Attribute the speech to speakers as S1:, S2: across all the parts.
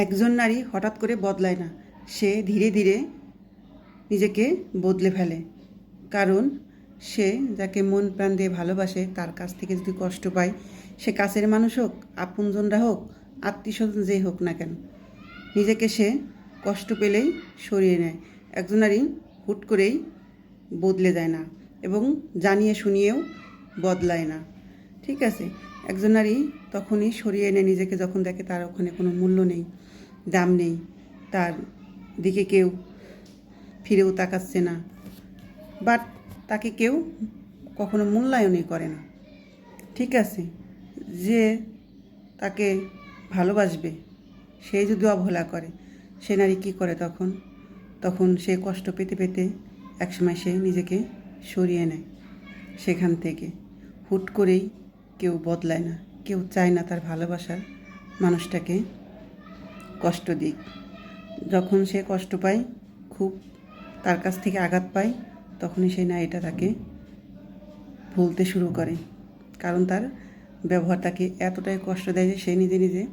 S1: একজন নারী হঠাৎ করে বদলায় না, সে ধীরে ধীরে নিজেকে বদলে ফেলে। কারণ সে যাকে মন প্রাণ দিয়ে ভালোবাসে তার কাছ থেকে যদি কষ্ট পায়, সে কাছের মানুষ হোক, আপনজনরা হোক, আত্মীয়স্বজন যেই হোক না কেন, নিজেকে সে কষ্ট পেলেই সরিয়ে নেয়। একজন নারী হুট করেই বদলে যায় না এবং জানিয়ে শুনিয়েও বদলায় না। ঠিক আছে, একজন নারী তখনই সরিয়ে নেয় নিজেকে যখন দেখে তার ওখানে কোনো মূল্য নেই, দাম নেই, তার দিকে কেউ ফিরেও তাকাচ্ছে না, বাট তাকে কেউ কখনো মূল্যায়নই করে না। ঠিক আছে, যে তাকে ভালোবাসবে সে যদি অবহেলা করে, সে নারী কী করে তখন? তখন সে কষ্ট পেতে পেতে একসময় সে নিজেকে সরিয়ে নেয় সেখান থেকে। হুট করেই কেউ বদলায় না, কেউ চায় না তার ভালোবাসার মানুষটাকে কষ্ট দিক। যখন সে কষ্ট পায়, খুব তার কাছ থেকে আঘাত পায়, তখনই সেই নারীটা তাকে ভুলতে শুরু করে। কারণ তার ব্যবহার তাকে এতটাই কষ্ট দেয় যে সে নিজে নিজে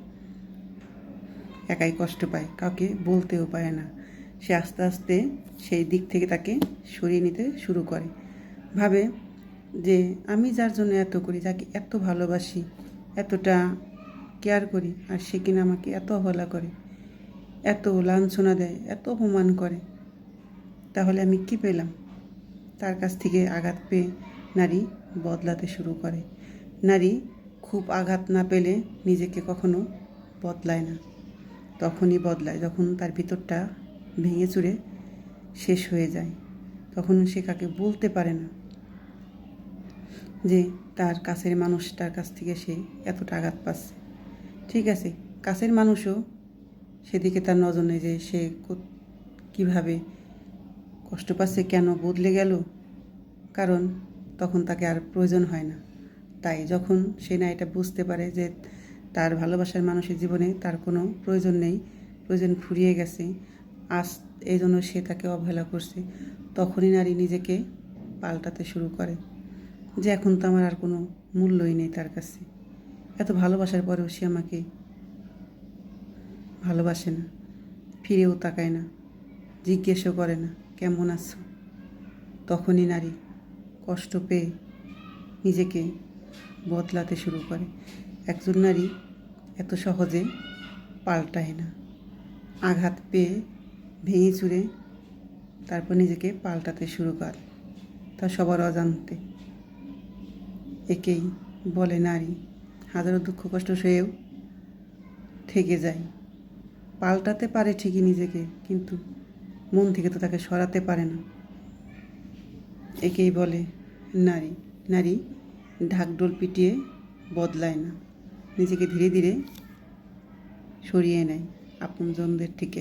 S1: একাই কষ্ট পায়, কাউকে বলতেও পারে না। সে আস্তে আস্তে সেই দিক থেকে তাকে সরিয়ে নিতে শুরু করে। ভাবে যে আমি যার জন্য এত করি, যাকে এত ভালোবাসি, এতটা কেয়ার করি, আর সে কিনা আমাকে এত অবহেলা করে, এত লাঞ্ছনা দেয়, এত অপমান করে, তাহলে আমি কি পেলাম? তার কাছ থেকে আঘাত পেয়ে নারী বদলাতে শুরু করে। নারী খুব আঘাত না পেলে নিজেকে কখনো বদলায় না। তখনই বদলায় যখন তার ভিতরটা ভেঙে চুরে শেষ হয়ে যায়। তখন সে কাকে বলতে পারে না যে তার কাছের মানুষটার কাছ থেকে সে এতটা আঘাত পাচ্ছে। ঠিক আছে, কাছের মানুষও সেদিকে তার নজর নেই যে সে কীভাবে কষ্ট পাচ্ছে, কেন বদলে গেল। কারণ তখন তাকে আর প্রয়োজন হয় না। তাই যখন সে না এটা বুঝতে পারে যে তার ভালোবাসার মানুষের জীবনে তার কোনো প্রয়োজন নেই, প্রয়োজন ফুরিয়ে গেছে, আজ এই জন্য সে তাকে অবহেলা করছে, তখনই নারী নিজেকে পাল্টাতে শুরু করে যে এখন তো আমার আর কোনো মূল্যই নেই তার কাছে। এত ভালোবাসার পরেও সে আমাকে ভালোবাসে না, ফিরেও তাকায় না, জিজ্ঞেসও করে না কেমন আছো। তখনই নারী কষ্ট পেয়ে নিজেকে বদলাতে শুরু করে। একজন নারী এত সহজে পাল্টায় না, আঘাত পেয়ে ভেঙে চুরে তারপর নিজেকে পাল্টাতে শুরু করে, তা সবার অজান্তে। একেই বলে নারী। হাজারো দুঃখ কষ্ট সয়েও থেকে যায়, পাল্টাতে পারে ঠিকই নিজেকে, কিন্তু মন থেকে তো তাকে সরাতে পারে না। একেই বলে নারী। নারী ঢাকঢোল পিটিয়ে বদলায় না, নিজেকে ধীরে ধীরে সরিয়ে নেয় আপনজনদের থেকে।